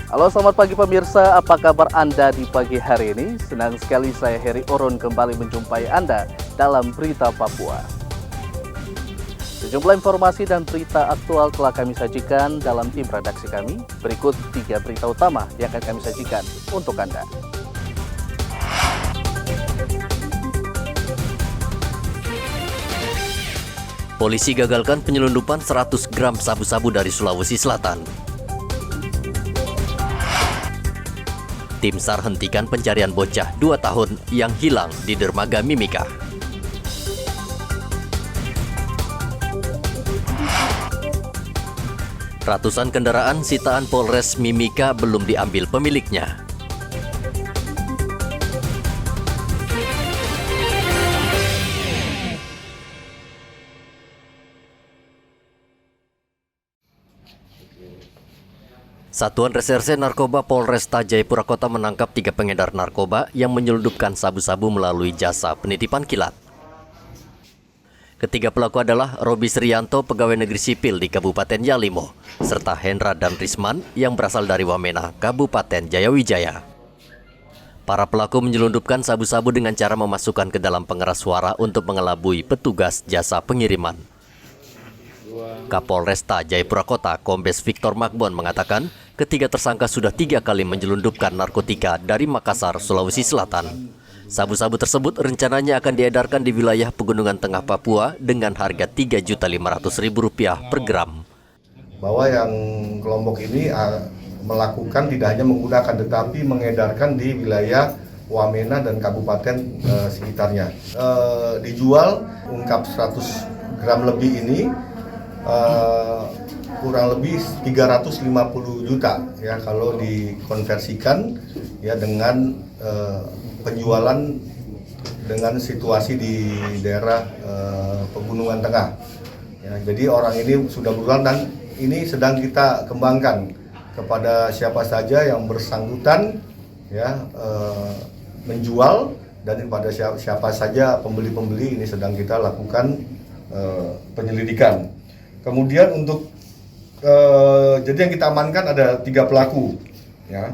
Halo, selamat pagi pemirsa, apa kabar Anda di pagi hari ini? Senang sekali saya Heri Orun kembali menjumpai Anda dalam Berita Papua. Sejumlah informasi dan berita aktual telah kami sajikan dalam tim redaksi kami. Berikut 3 berita utama yang akan kami sajikan untuk Anda. Polisi gagalkan penyelundupan 100 gram sabu-sabu dari Sulawesi Selatan. Tim SAR hentikan pencarian bocah 2 tahun yang hilang di dermaga Mimika. Ratusan kendaraan sitaan Polres Mimika belum diambil pemiliknya. Satuan Reserse Narkoba Polresta Jayapura Kota menangkap 3 pengedar narkoba yang menyelundupkan sabu-sabu melalui jasa penitipan kilat. Ketiga pelaku adalah Robi Srianto, pegawai negeri sipil di Kabupaten Yalimo, serta Hendra dan Risman yang berasal dari Wamena, Kabupaten Jayawijaya. Para pelaku menyelundupkan sabu-sabu dengan cara memasukkan ke dalam pengeras suara untuk mengelabui petugas jasa pengiriman. Kapolresta Jayapura Kota, Kombes Victor Magbon mengatakan, ketiga tersangka sudah 3 kali menyelundupkan narkotika dari Makassar, Sulawesi Selatan. Sabu-sabu tersebut rencananya akan diedarkan di wilayah Pegunungan Tengah Papua dengan harga Rp3.500.000 per gram. Bahwa yang kelompok ini melakukan tidak hanya menggunakan tetapi mengedarkan di wilayah Wamena dan kabupaten sekitarnya. Dijual ungkap 100 gram lebih ini kurang lebih 350 juta ya kalau dikonversikan ya dengan penjualan dengan situasi di daerah Pegunungan Tengah ya, jadi orang ini sudah berulang dan ini sedang kita kembangkan kepada siapa saja yang bersangkutan ya menjual dan kepada siapa saja pembeli-pembeli ini sedang kita lakukan penyelidikan. Kemudian untuk jadi yang kita amankan ada 3 pelaku. Ya.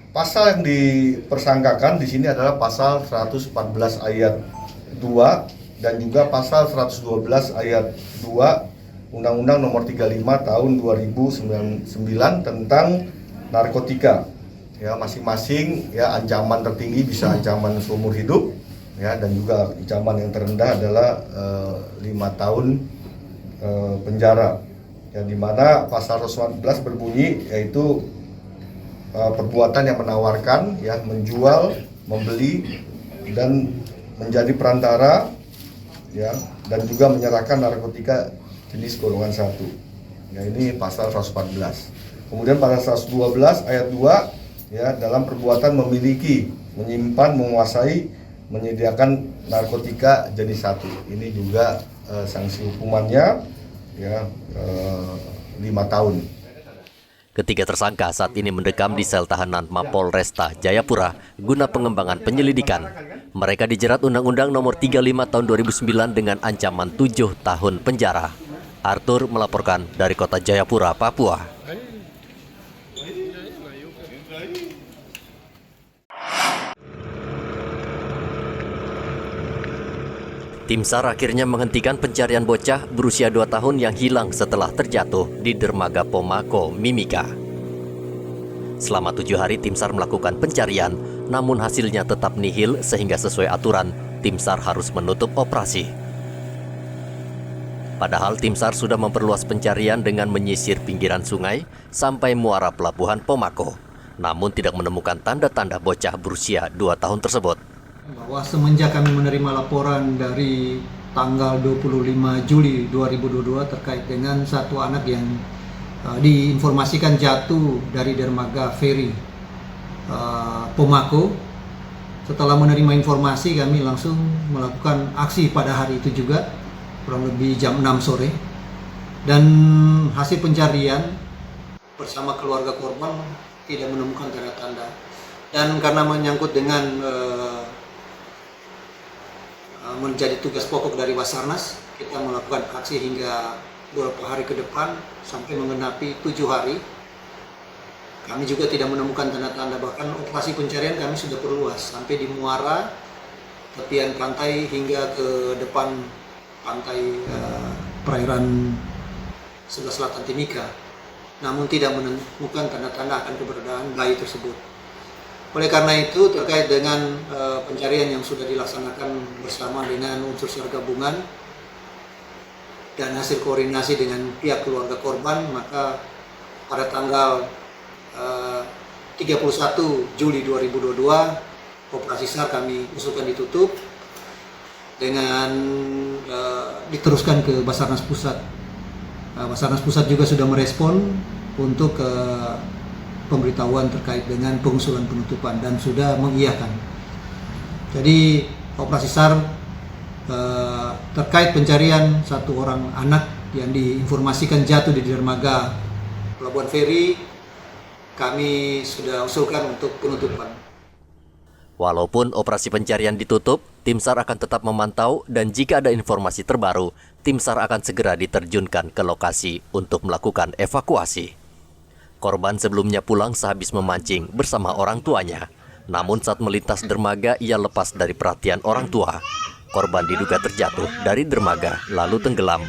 Pasal yang dipersangkakan di sini adalah pasal 114 ayat 2 dan juga pasal 112 ayat 2 Undang-Undang Nomor 35 Tahun 2009 tentang narkotika. Ya, masing-masing ya ancaman tertinggi bisa ancaman seumur hidup ya dan juga ancaman yang terendah adalah 5 tahun penjara, yang dimana pasal 114 berbunyi yaitu perbuatan yang menawarkan, ya menjual, membeli dan menjadi perantara, ya dan juga menyerahkan narkotika jenis golongan 1. Ya ini pasal 114. Kemudian pasal 112 ayat 2 ya dalam perbuatan memiliki, menyimpan, menguasai, menyediakan narkotika jenis 1. Ini juga sanksi hukumannya ya 5 tahun. Ketiga tersangka saat ini mendekam di sel tahanan Mapolresta Jayapura guna pengembangan penyelidikan. Mereka dijerat Undang-Undang Nomor 35 Tahun 2009 dengan ancaman 7 tahun penjara. Arthur melaporkan dari Kota Jayapura, Papua. Tim SAR akhirnya menghentikan pencarian bocah berusia 2 tahun yang hilang setelah terjatuh di dermaga Pomako, Mimika. Selama 7 hari tim SAR melakukan pencarian, namun hasilnya tetap nihil sehingga sesuai aturan, tim SAR harus menutup operasi. Padahal tim SAR sudah memperluas pencarian dengan menyisir pinggiran sungai sampai muara pelabuhan Pomako, namun tidak menemukan tanda-tanda bocah berusia 2 tahun tersebut. Bahwa semenjak kami menerima laporan dari tanggal 25 Juli 2022 terkait dengan satu anak yang diinformasikan jatuh dari dermaga feri Pomako. Setelah menerima informasi kami langsung melakukan aksi pada hari itu juga kurang lebih jam 6 sore dan hasil pencarian bersama keluarga korban tidak menemukan tanda-tanda dan karena menyangkut dengan menjadi tugas pokok dari Basarnas, kita melakukan aksi hingga beberapa hari ke depan sampai menggenapi 7 hari Kami juga tidak menemukan tanda-tanda, bahkan operasi pencarian kami sudah perluas sampai di muara, tepian pantai hingga ke depan pantai perairan sebelah selatan Timika. Namun tidak menemukan tanda-tanda akan keberadaan bayi tersebut. Oleh karena itu, terkait dengan pencarian yang sudah dilaksanakan bersama dengan unsur SAR gabungan dan hasil koordinasi dengan pihak keluarga korban, maka pada tanggal 31 Juli 2022 operasi SAR kami usulkan ditutup dengan diteruskan ke Basarnas Pusat. Basarnas Pusat juga sudah merespon untuk pemberitahuan terkait dengan pengusulan penutupan dan sudah mengiyakan. Jadi operasi SAR terkait pencarian satu orang anak yang diinformasikan jatuh di dermaga Pelabuhan Feri, kami sudah usulkan untuk penutupan. Walaupun operasi pencarian ditutup, tim SAR akan tetap memantau dan jika ada informasi terbaru, tim SAR akan segera diterjunkan ke lokasi untuk melakukan evakuasi. Korban sebelumnya pulang sehabis memancing bersama orang tuanya. Namun saat melintas dermaga, ia lepas dari perhatian orang tua. Korban diduga terjatuh dari dermaga lalu tenggelam.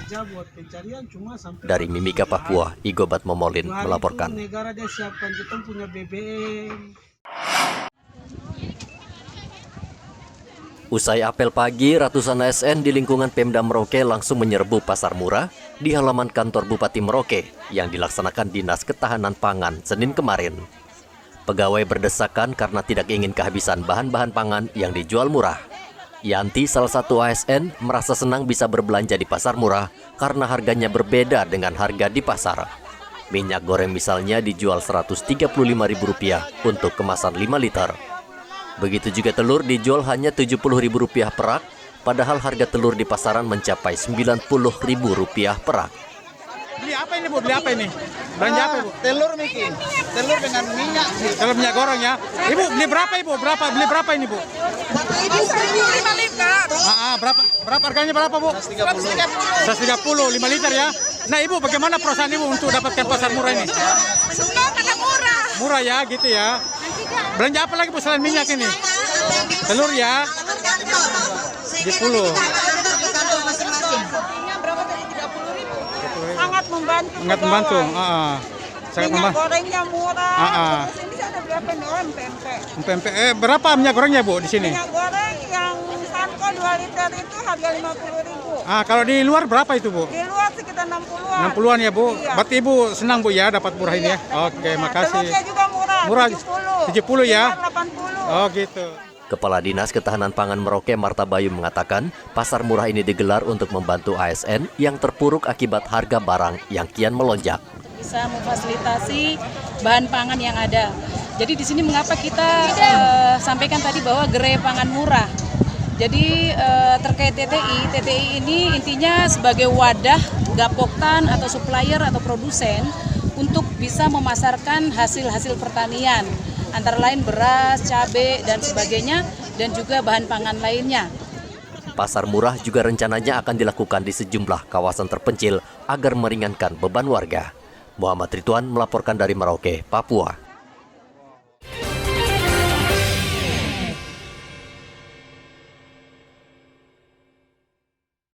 Dari Mimika, Papua, Igobat Momolin melaporkan. Usai apel pagi, ratusan ASN di lingkungan Pemda Merauke langsung menyerbu pasar murah di halaman kantor Bupati Merauke yang dilaksanakan Dinas Ketahanan Pangan Senin kemarin. Pegawai berdesakan karena tidak ingin kehabisan bahan-bahan pangan yang dijual murah. Yanti, salah satu ASN, merasa senang bisa berbelanja di pasar murah karena harganya berbeda dengan harga di pasar. Minyak goreng misalnya dijual Rp135.000 untuk kemasan 5 liter. Begitu juga telur dijual hanya Rp70.000 perak, padahal harga telur di pasaran mencapai Rp90.000 perak. Beli apa ini Bu? Beli apa ini? Belanja apa Bu? Telur Miki, telur dengan minyak. Telur minyak goreng ya. Ibu beli berapa Ibu? Beli berapa ini Bu? Ini 5 liter. Berapa harganya berapa Bu? 130, 5 liter ya. Nah Ibu, bagaimana perasaan Ibu untuk dapatkan pasar murah ini? Senang karena murah. Murah ya gitu ya. Belanja apa lagi Bu selain minyak ini? Telur ya. 10. Sangat membantu. Sangat membantu. Sangat minyak membantu. gorengnya murah. Terus ini saya ada beli apa nih? Pempek. Berapa minyak gorengnya Bu di sini? Minyak goreng yang Sanko 2 liter itu harga 50.000. Kalau di luar berapa itu Bu? Di luar sekitar 60-an. 60-an ya Bu. Iya. Berarti Ibu senang Bu ya dapat murah ini ya. Oke, makasih. Telurnya juga murah. Murah 70 ya. 80. Oh gitu. Kepala Dinas Ketahanan Pangan Merauke, Marta Bayu, mengatakan pasar murah ini digelar untuk membantu ASN yang terpuruk akibat harga barang yang kian melonjak. Bisa memfasilitasi bahan pangan yang ada. Jadi di sini mengapa kita sampaikan tadi bahwa gerai pangan murah. Jadi terkait TTI ini intinya sebagai wadah gapoktan atau supplier atau produsen untuk bisa memasarkan hasil-hasil pertanian. Antara lain beras, cabai, dan sebagainya, dan juga bahan pangan lainnya. Pasar murah juga rencananya akan dilakukan di sejumlah kawasan terpencil agar meringankan beban warga. Muhammad Ridwan melaporkan dari Merauke, Papua.